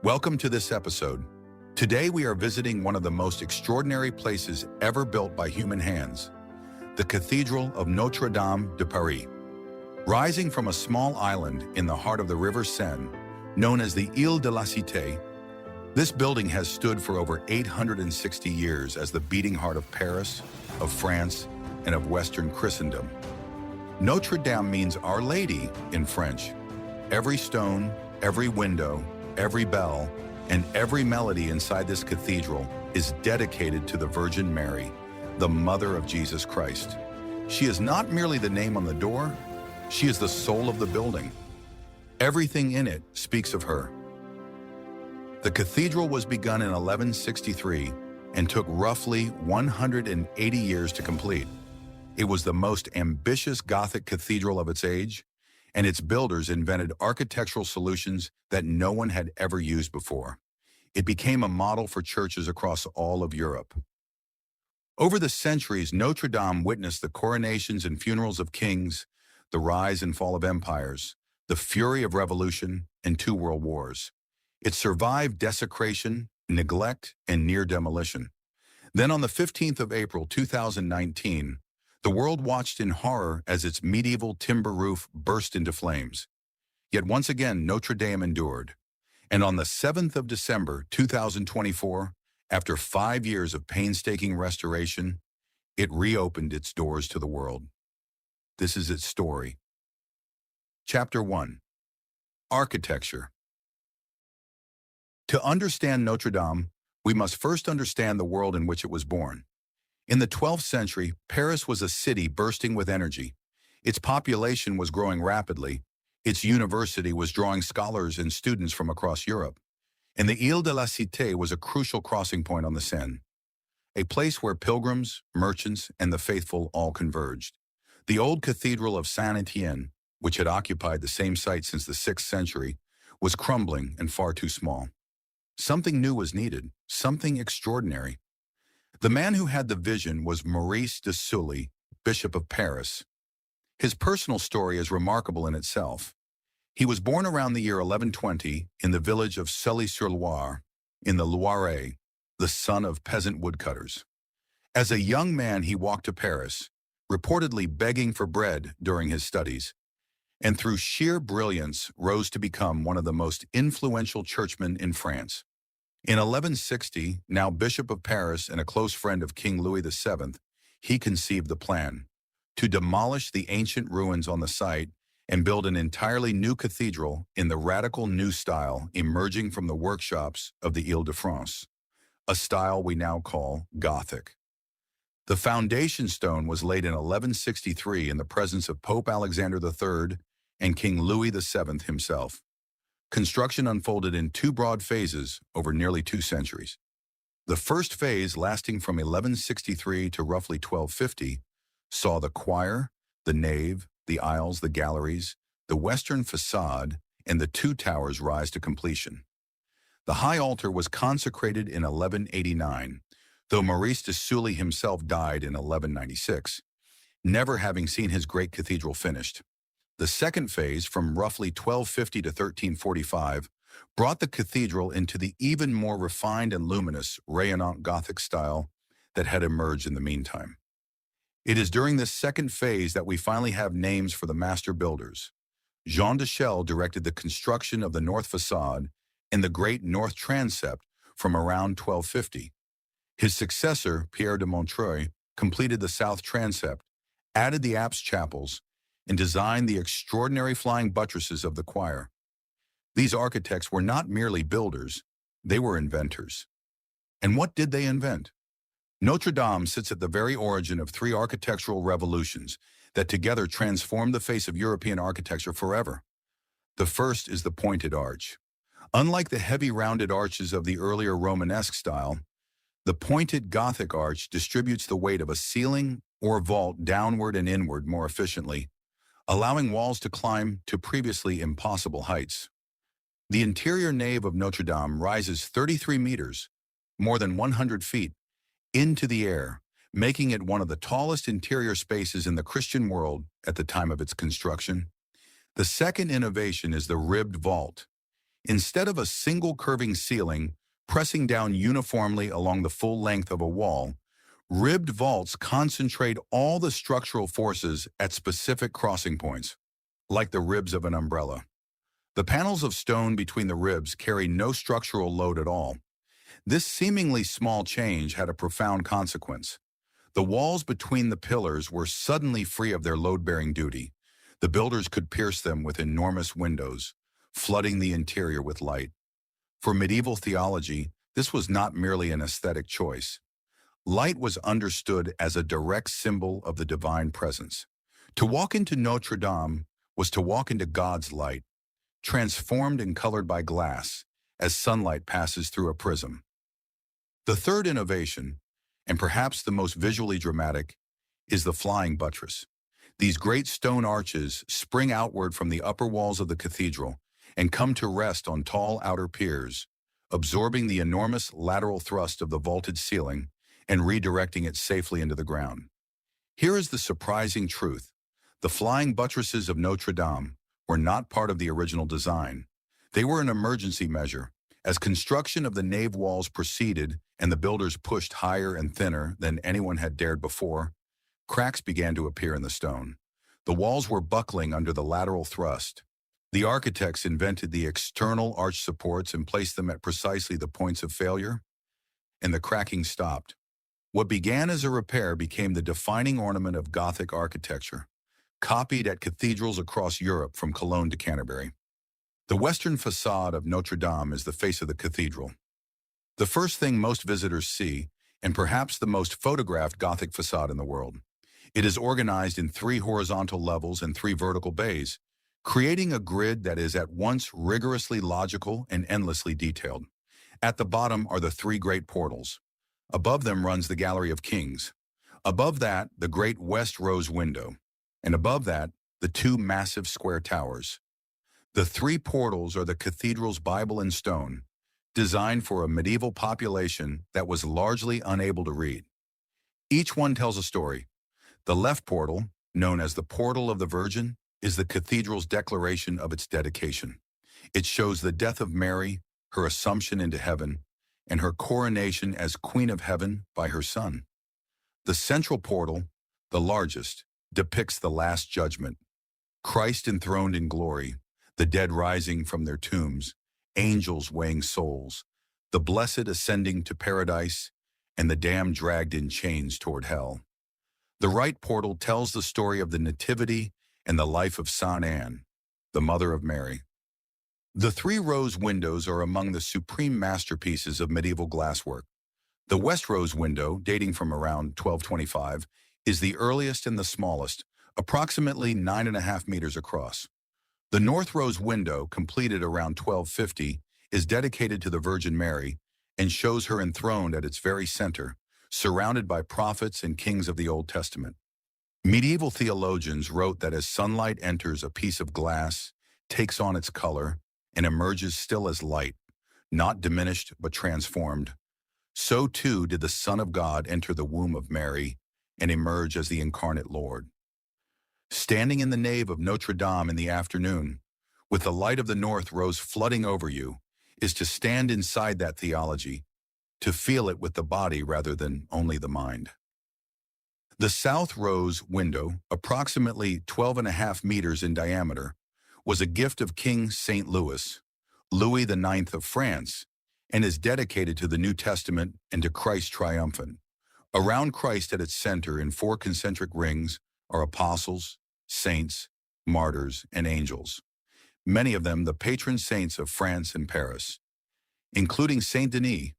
Welcome to this episode. Today we are visiting one of the most extraordinary places ever built by human hands, the Cathedral of Notre-Dame de Paris. Rising from a small island in the heart of the River Seine, known as the Ile de la Cité, this building has stood for over 860 years as the beating heart of Paris, of France, and of Western Christendom. Notre Dame means Our Lady in French. Every stone, every window, every bell, and every melody inside this cathedral is dedicated to the Virgin Mary, the Mother of Jesus Christ. She is not merely the name on the door, she is the soul of the building. Everything in it speaks of her. The cathedral was begun in 1163 and took roughly 180 years to complete. It was the most ambitious Gothic cathedral of its age, and its builders invented architectural solutions that no one had ever used before. It became a model for churches across all of Europe. Over the centuries, Notre Dame witnessed the coronations and funerals of kings, the rise and fall of empires, the fury of revolution, and 2 world wars. It survived desecration, neglect, and near demolition. Then on the 15th of April 2019, the world watched in horror as its medieval timber roof burst into flames. Yet once again, Notre Dame endured. And on the 7th of December 2024, after 5 years of painstaking restoration, it reopened its doors to the world. This is its story. Chapter 1. Architecture. To understand Notre Dame, we must first understand the world in which it was born. In the 12th century, Paris was a city bursting with energy. Its population was growing rapidly. Its university was drawing scholars and students from across Europe. And the Ile de la Cité was a crucial crossing point on the Seine, a place where pilgrims, merchants, and the faithful all converged. The old Cathedral of Saint-Étienne, which had occupied the same site since the 6th century, was crumbling and far too small. Something new was needed, something extraordinary. The man who had the vision was Maurice de Sully, Bishop of Paris. His personal story is remarkable in itself. He was born around the year 1120 in the village of Sully-sur-Loire, in the Loire, the son of peasant woodcutters. As a young man, he walked to Paris, reportedly begging for bread during his studies, and through sheer brilliance rose to become one of the most influential churchmen in France. In 1160, now Bishop of Paris and a close friend of King Louis VII, he conceived the plan to demolish the ancient ruins on the site and build an entirely new cathedral in the radical new style emerging from the workshops of the Ile-de-France, a style we now call Gothic. The foundation stone was laid in 1163 in the presence of Pope Alexander III and King Louis VII himself. Construction unfolded in 2 broad phases over nearly 2 centuries. The first phase, lasting from 1163 to roughly 1250, saw the choir, the nave, the aisles, the galleries, the western facade, and the 2 towers rise to completion. The high altar was consecrated in 1189, though Maurice de Sully himself died in 1196, never having seen his great cathedral finished. The second phase, from roughly 1250 to 1345, brought the cathedral into the even more refined and luminous, rayonnant Gothic style that had emerged in the meantime. It is during this second phase that we finally have names for the master builders. Jean de Chelles directed the construction of the north facade and the great north transept from around 1250. His successor, Pierre de Montreuil, completed the south transept, added the apse chapels, and designed the extraordinary flying buttresses of the choir. These architects were not merely builders, they were inventors. And what did they invent? Notre Dame sits at the very origin of 3 architectural revolutions that together transformed the face of European architecture forever. The first is the pointed arch. Unlike the heavy rounded arches of the earlier Romanesque style, the pointed Gothic arch distributes the weight of a ceiling or vault downward and inward more efficiently, allowing walls to climb to previously impossible heights. The interior nave of Notre Dame rises 33 meters, more than 100 feet, into the air, making it one of the tallest interior spaces in the Christian world at the time of its construction. The second innovation is the ribbed vault. Instead of a single curving ceiling pressing down uniformly along the full length of a wall, ribbed vaults concentrate all the structural forces at specific crossing points, like the ribs of an umbrella. The panels of stone between the ribs carry no structural load at all. This seemingly small change had a profound consequence. The walls between the pillars were suddenly free of their load-bearing duty. The builders could pierce them with enormous windows, flooding the interior with light. For medieval theology, this was not merely an aesthetic choice. Light was understood as a direct symbol of the divine presence. To walk into Notre-Dame was to walk into God's light, transformed and colored by glass as sunlight passes through a prism. The third innovation, and perhaps the most visually dramatic, is the flying buttress. These great stone arches spring outward from the upper walls of the cathedral and come to rest on tall outer piers, absorbing the enormous lateral thrust of the vaulted ceiling and redirecting it safely into the ground. Here is the surprising truth. The flying buttresses of Notre-Dame were not part of the original design. They were an emergency measure. As construction of the nave walls proceeded and the builders pushed higher and thinner than anyone had dared before, cracks began to appear in the stone. The walls were buckling under the lateral thrust. The architects invented the external arch supports and placed them at precisely the points of failure, and the cracking stopped. What began as a repair became the defining ornament of Gothic architecture, copied at cathedrals across Europe from Cologne to Canterbury. The western facade of Notre-Dame is the face of the cathedral. The first thing most visitors see, and perhaps the most photographed Gothic facade in the world. It is organized in 3 horizontal levels and 3 vertical bays, creating a grid that is at once rigorously logical and endlessly detailed. At the bottom are the 3 great portals. Above them runs the Gallery of Kings. Above that, the great west rose window. And above that, the 2 massive square towers. The 3 portals are the cathedral's Bible in stone, designed for a medieval population that was largely unable to read. Each one tells a story. The left portal, known as the Portal of the Virgin, is the cathedral's declaration of its dedication. It shows the death of Mary, her assumption into heaven, and her coronation as Queen of Heaven by her Son. The central portal, the largest, depicts the Last Judgment. Christ enthroned in glory, the dead rising from their tombs, angels weighing souls, the blessed ascending to paradise, and the damned dragged in chains toward hell. The right portal tells the story of the Nativity and the life of Saint Anne, the mother of Mary. The 3 rose windows are among the supreme masterpieces of medieval glasswork. The west rose window, dating from around 1225, is the earliest and the smallest, approximately 9.5 meters across. The north rose window, completed around 1250, is dedicated to the Virgin Mary and shows her enthroned at its very center, surrounded by prophets and kings of the Old Testament. Medieval theologians wrote that as sunlight enters a piece of glass, takes on its color, and emerges still as light, not diminished but transformed, so too did the Son of God enter the womb of Mary and emerge as the incarnate Lord. Standing in the nave of Notre-Dame in the afternoon, with the light of the north rose flooding over you, is to stand inside that theology, to feel it with the body rather than only the mind. The south rose window, approximately 12.5 meters in diameter, was a gift of King St. Louis, Louis IX of France, and is dedicated to the New Testament and to Christ triumphant. Around Christ at its center in 4 concentric rings are apostles, saints, martyrs, and angels, many of them the patron saints of France and Paris, including Saint Denis,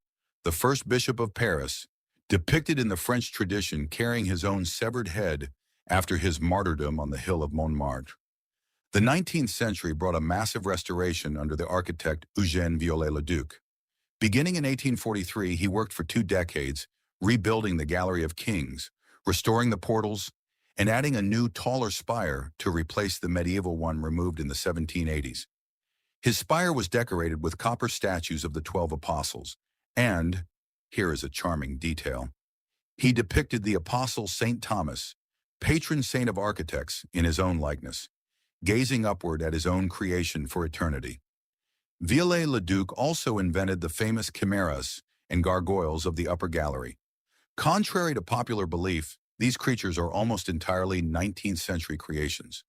the first bishop of Paris, depicted in the French tradition carrying his own severed head after his martyrdom on the hill of Montmartre. The 19th century brought a massive restoration under the architect Eugène Viollet-le-Duc. Beginning in 1843, he worked for 2 decades, rebuilding the Gallery of Kings, restoring the portals, and adding a new, taller spire to replace the medieval one removed in the 1780s. His spire was decorated with copper statues of the 12 apostles, and, here is a charming detail, he depicted the apostle St. Thomas, patron saint of architects, in his own likeness, gazing upward at his own creation for eternity. Viollet-le-Duc also invented the famous chimeras and gargoyles of the upper gallery. Contrary to popular belief, these creatures are almost entirely 19th century creations.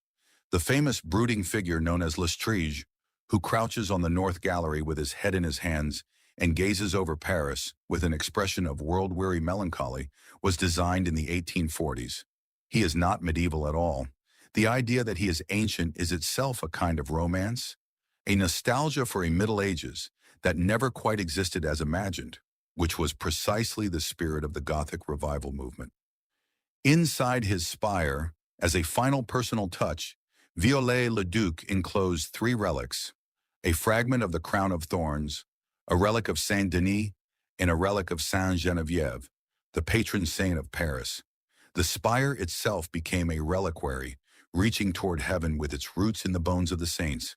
The famous brooding figure known as Lestrige, who crouches on the north gallery with his head in his hands and gazes over Paris with an expression of world-weary melancholy, was designed in the 1840s. He is not medieval at all. The idea that he is ancient is itself a kind of romance, a nostalgia for a Middle Ages that never quite existed as imagined, which was precisely the spirit of the Gothic revival movement. Inside his spire, as a final personal touch, Viollet-le-Duc enclosed three relics: a fragment of the crown of thorns, a relic of Saint-Denis, and a relic of Saint-Geneviève, the patron saint of Paris. The spire itself became a reliquary, reaching toward heaven with its roots in the bones of the saints,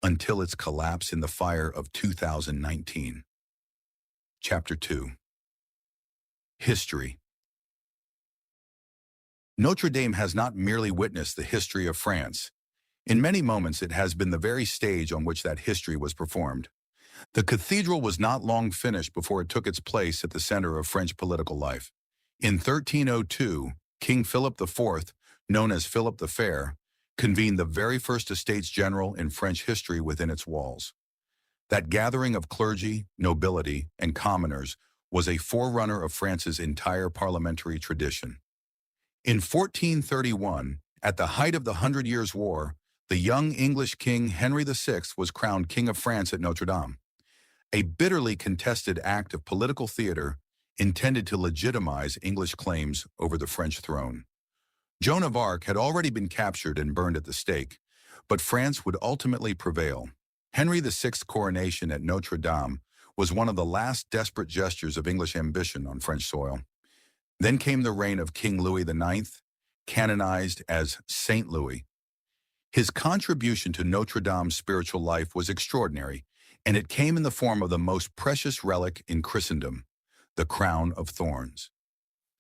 until its collapse in the fire of 2019. Chapter 2. History. Notre-Dame has not merely witnessed the history of France. In many moments, it has been the very stage on which that history was performed. The cathedral was not long finished before it took its place at the center of French political life. In 1302, King Philip IV, known as Philip the Fair, convened the very first Estates General in French history within its walls. That gathering of clergy, nobility, and commoners was a forerunner of France's entire parliamentary tradition. In 1431, at the height of the Hundred Years' War, the young English King Henry VI was crowned King of France at Notre-Dame, a bitterly contested act of political theater intended to legitimize English claims over the French throne. Joan of Arc had already been captured and burned at the stake, but France would ultimately prevail. Henry VI's coronation at Notre-Dame was one of the last desperate gestures of English ambition on French soil. Then came the reign of King Louis IX, canonized as Saint Louis. His contribution to Notre-Dame's spiritual life was extraordinary, and it came in the form of the most precious relic in Christendom, the crown of thorns.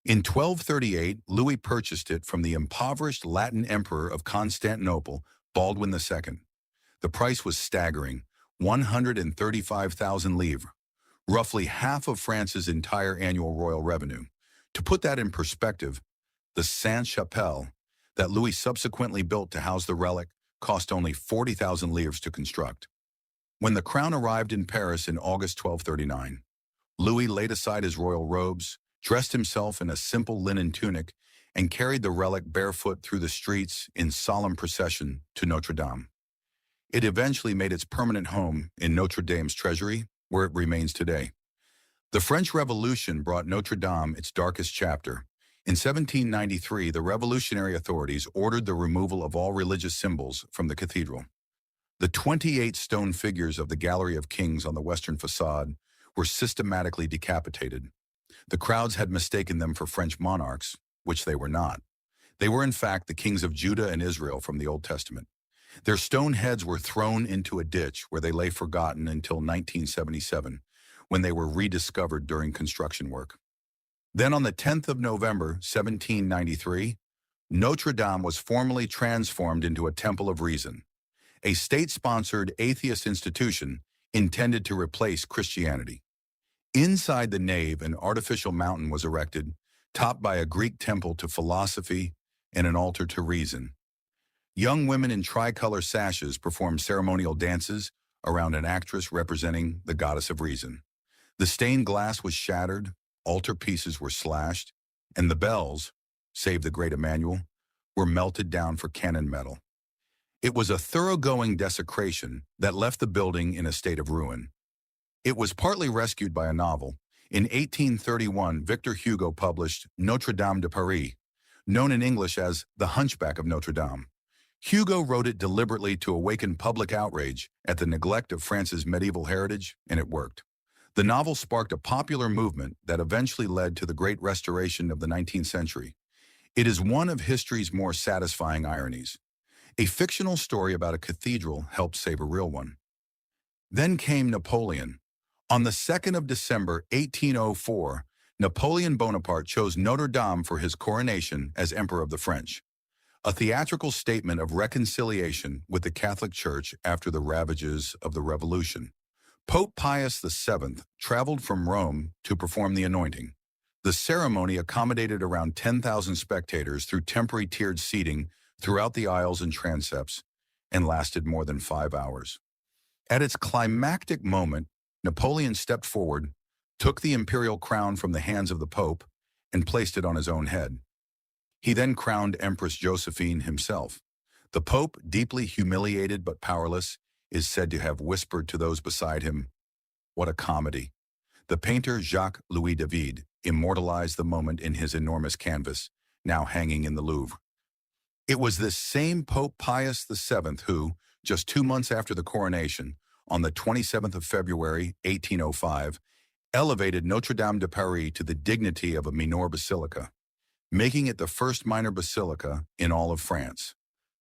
In 1238, Louis purchased it from the impoverished Latin emperor of Constantinople, Baldwin II. The price was staggering, 135,000 livres, roughly half of France's entire annual royal revenue. To put that in perspective, the Sainte-Chapelle that Louis subsequently built to house the relic cost only 40,000 livres to construct. When the crown arrived in Paris in August 1239, Louis laid aside his royal robes, dressed himself in a simple linen tunic, and carried the relic barefoot through the streets in solemn procession to Notre-Dame. It eventually made its permanent home in Notre-Dame's treasury, where it remains today. The French Revolution brought Notre-Dame its darkest chapter. In 1793, the revolutionary authorities ordered the removal of all religious symbols from the cathedral. The 28 stone figures of the Gallery of Kings on the western facade were systematically decapitated. The crowds had mistaken them for French monarchs, which they were not. They were in fact the kings of Judah and Israel from the Old Testament. Their stone heads were thrown into a ditch where they lay forgotten until 1977, when they were rediscovered during construction work. Then on the 10th of November, 1793, Notre-Dame was formally transformed into a temple of reason, a state-sponsored atheist institution intended to replace Christianity. Inside the nave, an artificial mountain was erected, topped by a Greek temple to philosophy and an altar to reason. Young women in tricolor sashes performed ceremonial dances around an actress representing the goddess of reason. The stained glass was shattered, altar pieces were slashed, and the bells, save the great Emmanuel, were melted down for cannon metal. It was a thoroughgoing desecration that left the building in a state of ruin. It was partly rescued by a novel. In 1831, Victor Hugo published Notre-Dame de Paris, known in English as The Hunchback of Notre-Dame. Hugo wrote it deliberately to awaken public outrage at the neglect of France's medieval heritage, and it worked. The novel sparked a popular movement that eventually led to the Great Restoration of the 19th century. It is one of history's more satisfying ironies. A fictional story about a cathedral helped save a real one. Then came Napoleon. On the 2nd of December, 1804, Napoleon Bonaparte chose Notre-Dame for his coronation as Emperor of the French. a theatrical statement of reconciliation with the Catholic Church after the ravages of the Revolution. Pope Pius VII traveled from Rome to perform the anointing. The ceremony accommodated around 10,000 spectators through temporary tiered seating throughout the aisles and transepts and lasted more than 5 hours. At its climactic moment, Napoleon stepped forward, took the imperial crown from the hands of the Pope, and placed it on his own head. He then crowned Empress Josephine himself. The Pope, deeply humiliated but powerless, is said to have whispered to those beside him, "What a comedy." The painter Jacques-Louis David immortalized the moment in his enormous canvas, now hanging in the Louvre. It was this same Pope Pius VII who, just 2 months after the coronation, on the 27th of February, 1805, elevated Notre-Dame de Paris to the dignity of a minor basilica, making it the first minor basilica in all of France.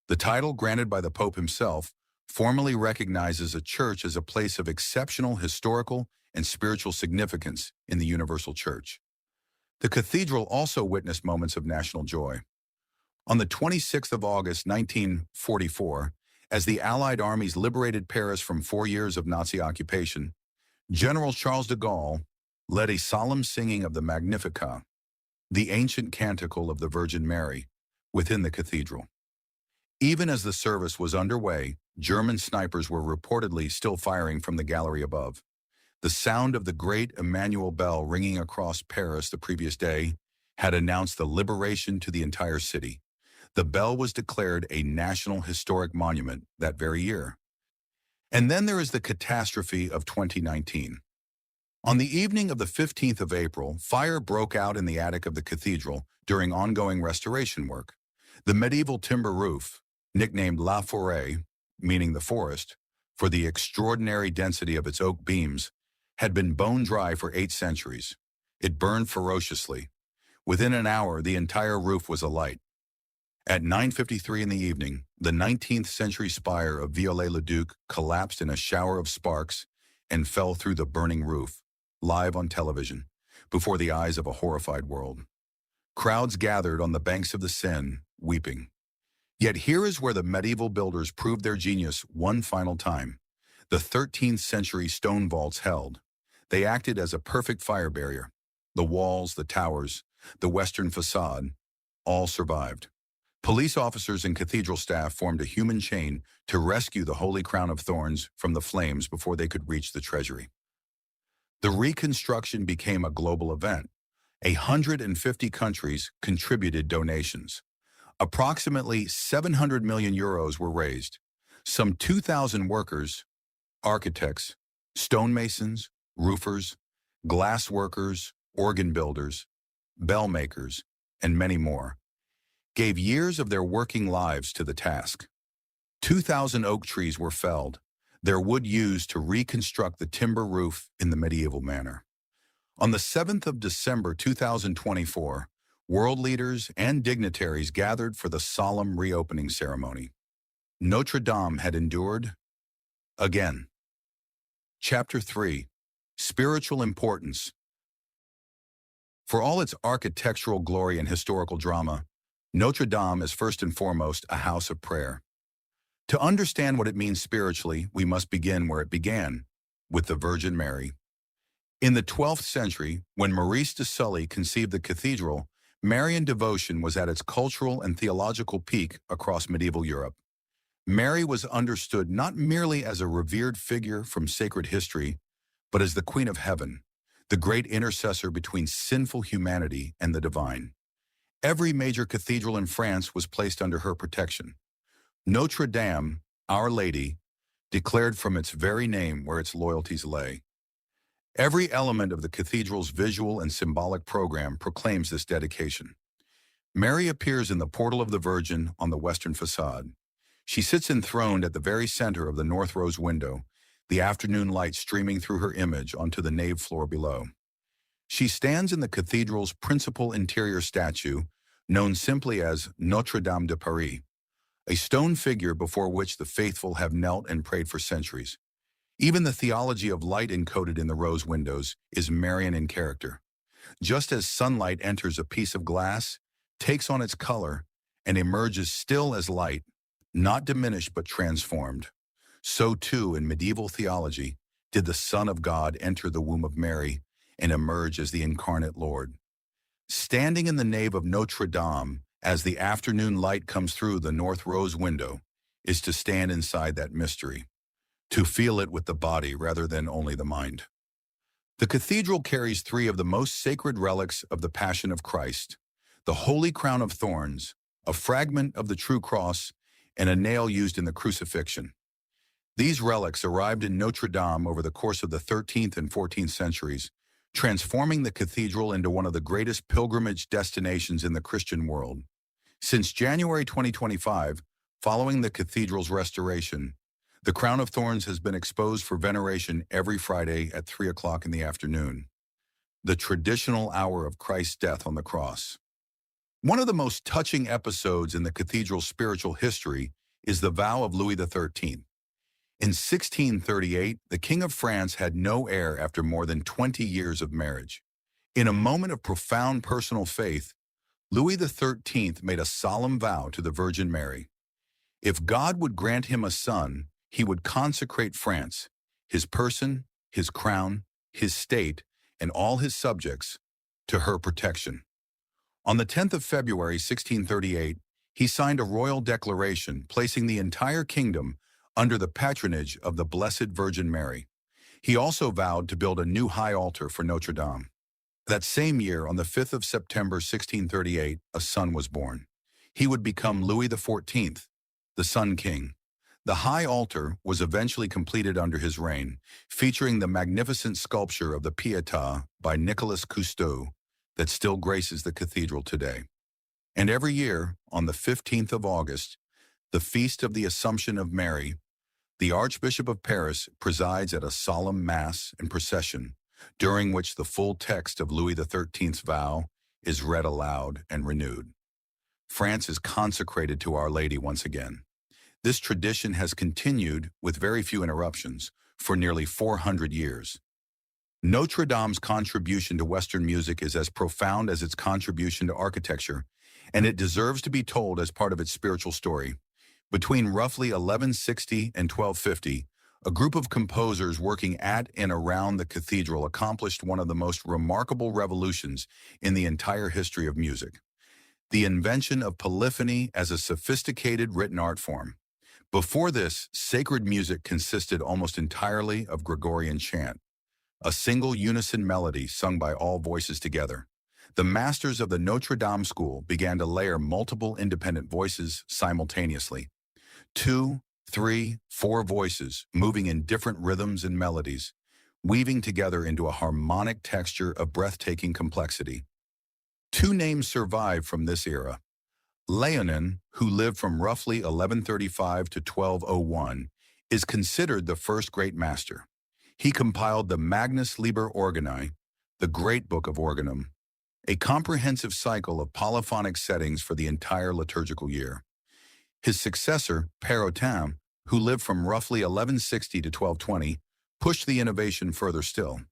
The title, granted by the Pope himself, formally recognizes a church as a place of exceptional historical and spiritual significance in the universal church. The cathedral also witnessed moments of national joy. On the 26th of August, 1944, as the Allied armies liberated Paris from 4 years of Nazi occupation, General Charles de Gaulle led a solemn singing of the Magnificat, the ancient canticle of the Virgin Mary, within the cathedral. Even as the service was underway, German snipers were reportedly still firing from the gallery above. The sound of the great Emmanuel bell ringing across Paris the previous day had announced the liberation to the entire city. The bell was declared a National Historic Monument that very year. And then there is the catastrophe of 2019. On the evening of the 15th of April, fire broke out in the attic of the cathedral during ongoing restoration work. The medieval timber roof, nicknamed La Forêt, meaning the forest, for the extraordinary density of its oak beams, had been bone dry for 8 centuries. It burned ferociously. Within an hour, the entire roof was alight. At 9:53 in the evening, the 19th century spire of Viollet-le-Duc collapsed in a shower of sparks and fell through the burning roof, live on television, before the eyes of a horrified world. Crowds gathered on the banks of the Seine, weeping. Yet here is where the medieval builders proved their genius one final time. The 13th century stone vaults held. They acted as a perfect fire barrier. The walls, the towers, the western facade, all survived. Police officers and cathedral staff formed a human chain to rescue the Holy Crown of Thorns from the flames before they could reach the treasury. The reconstruction became a global event. 150 countries contributed donations. Approximately 700 million euros were raised. Some 2,000 workers, architects, stonemasons, roofers, glass workers, organ builders, bell makers, and many more, gave years of their working lives to the task. 2,000 oak trees were felled, their wood used to reconstruct the timber roof in the medieval manner. On the 7th of December 2024, world leaders and dignitaries gathered for the solemn reopening ceremony. Notre Dame had endured again. Chapter 3. Spiritual Importance. For all its architectural glory and historical drama, Notre Dame is first and foremost a house of prayer. To understand what it means spiritually, we must begin where it began, with the Virgin Mary. In the 12th century, when Maurice de Sully conceived the cathedral, Marian devotion was at its cultural and theological peak across medieval Europe. Mary was understood not merely as a revered figure from sacred history, but as the Queen of Heaven, the great intercessor between sinful humanity and the divine. Every major cathedral in France was placed under her protection. Notre Dame, Our Lady, declared from its very name where its loyalties lay. Every element of the cathedral's visual and symbolic program proclaims this dedication. Mary appears in the portal of the Virgin on the western facade. She sits enthroned at the very center of the north rose window, the afternoon light streaming through her image onto the nave floor below. She stands in the cathedral's principal interior statue, known simply as Notre-Dame de Paris, a stone figure before which the faithful have knelt and prayed for centuries. Even the theology of light encoded in the rose windows is Marian in character. Just as sunlight enters a piece of glass, takes on its color, and emerges still as light, not diminished but transformed. So too in medieval theology did the Son of God enter the womb of Mary and emerge as the incarnate Lord. Standing in the nave of Notre-Dame as the afternoon light comes through the north rose window is to stand inside that mystery, to feel it with the body rather than only the mind. The cathedral carries three of the most sacred relics of the Passion of Christ: the Holy Crown of Thorns, a fragment of the true cross, and a nail used in the crucifixion. These relics arrived in Notre-Dame over the course of the 13th and 14th centuries, transforming the cathedral into one of the greatest pilgrimage destinations in the Christian world. Since January 2025, following the cathedral's restoration, the Crown of Thorns has been exposed for veneration every Friday at 3 o'clock in the afternoon, the traditional hour of Christ's death on the cross. One of the most touching episodes in the cathedral's spiritual history is the vow of Louis XIII. In 1638, the King of France had no heir after more than 20 years of marriage. In a moment of profound personal faith, Louis XIII made a solemn vow to the Virgin Mary. If God would grant him a son, he would consecrate France, his person, his crown, his state, and all his subjects, to her protection. On the 10th of February 1638, he signed a royal declaration placing the entire kingdom under the patronage of the Blessed Virgin Mary. He also vowed to build a new high altar for Notre Dame. That same year, on the 5th of September 1638, a son was born. He would become Louis XIV, the Sun King. The high altar was eventually completed under his reign, featuring the magnificent sculpture of the Pietà by Nicolas Cousteau that still graces the cathedral today. And every year, on the 15th of August, the Feast of the Assumption of Mary, the Archbishop of Paris presides at a solemn mass and procession, during which the full text of Louis XIII's vow is read aloud and renewed. France is consecrated to Our Lady once again. This tradition has continued, with very few interruptions, for nearly 400 years. Notre Dame's contribution to Western music is as profound as its contribution to architecture, and it deserves to be told as part of its spiritual story. Between roughly 1160 and 1250, a group of composers working at and around the cathedral accomplished one of the most remarkable revolutions in the entire history of music: the invention of polyphony as a sophisticated written art form. Before this, sacred music consisted almost entirely of Gregorian chant, a single unison melody sung by all voices together. The masters of the Notre Dame school began to layer multiple independent voices simultaneously. 2, 3, 4 voices moving in different rhythms and melodies, weaving together into a harmonic texture of breathtaking complexity. 2 names survive from this era. Léonin, who lived from roughly 1135 to 1201, is considered the first great master. He compiled the Magnus Liber Organi, the Great Book of Organum, a comprehensive cycle of polyphonic settings for the entire liturgical year. His successor, Pérotin, who lived from roughly 1160 to 1220, pushed the innovation further still.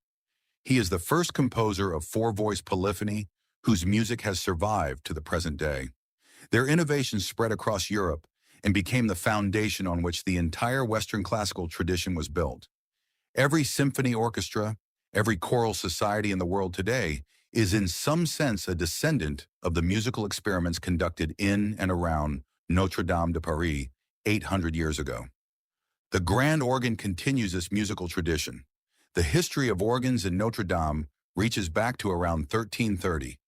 He is the first composer of 4-voice polyphony whose music has survived to the present day. Their innovations spread across Europe and became the foundation on which the entire Western classical tradition was built. Every symphony orchestra, every choral society in the world today is in some sense a descendant of the musical experiments conducted in and around Notre-Dame de Paris 800 years ago. The grand organ continues this musical tradition. The history of organs in Notre-Dame reaches back to around 1330.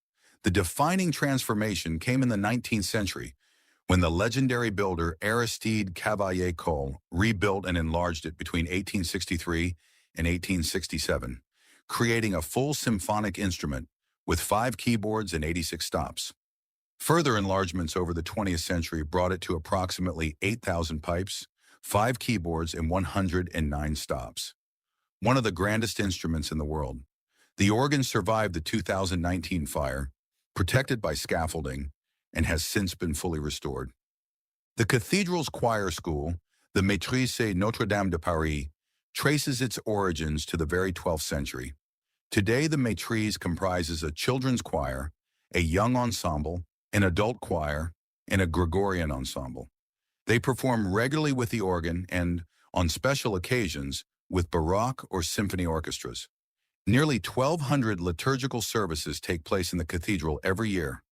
The defining transformation came in the 19th century when the legendary builder Aristide Cavalier-Coll rebuilt and enlarged it between 1863 and 1867, creating a full symphonic instrument with 5 keyboards and 86 stops. Further enlargements over the 20th century brought it to approximately 8,000 pipes, 5 keyboards, and 109 stops. One of the grandest instruments in the world. The organ survived the 2019 fire, protected by scaffolding, and has since been fully restored. The cathedral's choir school, the Maîtrise Notre-Dame de Paris, traces its origins to the very 12th century. Today, the Maîtrise comprises a children's choir, a young ensemble, an adult choir, and a Gregorian ensemble. They perform regularly with the organ and, on special occasions, with Baroque or symphony orchestras. Nearly 1,200 liturgical services take place in the cathedral every year.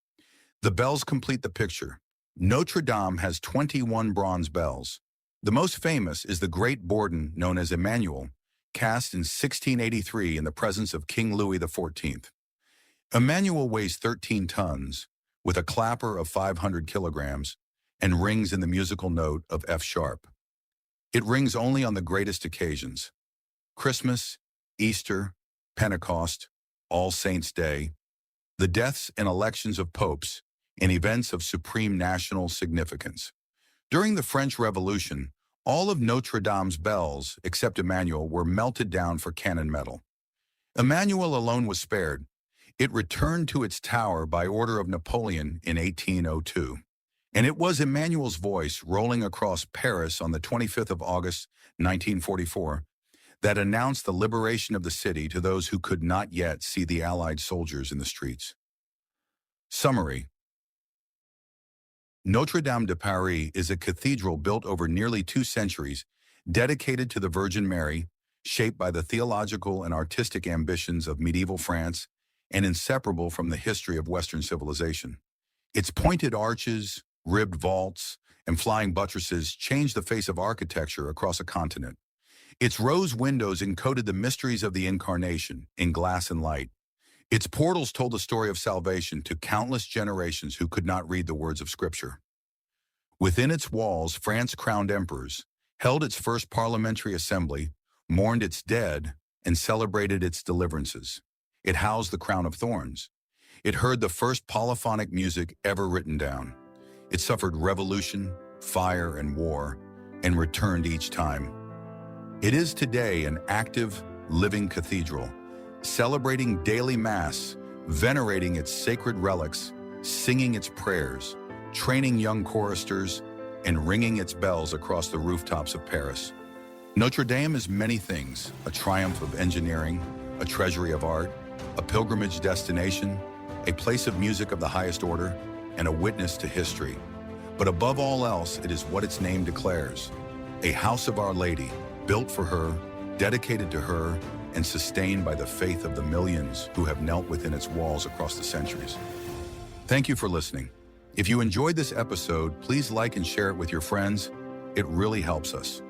The bells complete the picture. Notre-Dame has 21 bronze bells. The most famous is the great Borden known as Emmanuel, cast in 1683 in the presence of King Louis XIV. Emmanuel weighs 13 tons, with a clapper of 500 kilograms, and rings in the musical note of F sharp. It rings only on the greatest occasions: Christmas, Easter, Pentecost, All Saints' Day, the deaths and elections of popes, and events of supreme national significance. During the French Revolution, all of Notre-Dame's bells, except Emmanuel, were melted down for cannon metal. Emmanuel alone was spared. It returned to its tower by order of Napoleon in 1802. And it was Emmanuel's voice rolling across Paris on the 25th of August, 1944, that announced the liberation of the city to those who could not yet see the Allied soldiers in the streets. Summary: Notre-Dame de Paris is a cathedral built over nearly 2 centuries, dedicated to the Virgin Mary, shaped by the theological and artistic ambitions of medieval France, and inseparable from the history of Western civilization. Its pointed arches, ribbed vaults, and flying buttresses changed the face of architecture across a continent. Its rose windows encoded the mysteries of the Incarnation in glass and light. Its portals told the story of salvation to countless generations who could not read the words of Scripture. Within its walls, France crowned emperors, held its first parliamentary assembly, mourned its dead, and celebrated its deliverances. It housed the crown of thorns. It heard the first polyphonic music ever written down. It suffered revolution, fire, and war, and returned each time. It is today an active, living cathedral, celebrating daily Mass, venerating its sacred relics, singing its prayers, training young choristers, and ringing its bells across the rooftops of Paris. Notre Dame is many things: a triumph of engineering, a treasury of art, a pilgrimage destination, a place of music of the highest order, and a witness to history. But above all else, it is what its name declares: a house of Our Lady, built for her, dedicated to her, and sustained by the faith of the millions who have knelt within its walls across the centuries. Thank you for listening. If you enjoyed this episode, please like and share it with your friends. It really helps us.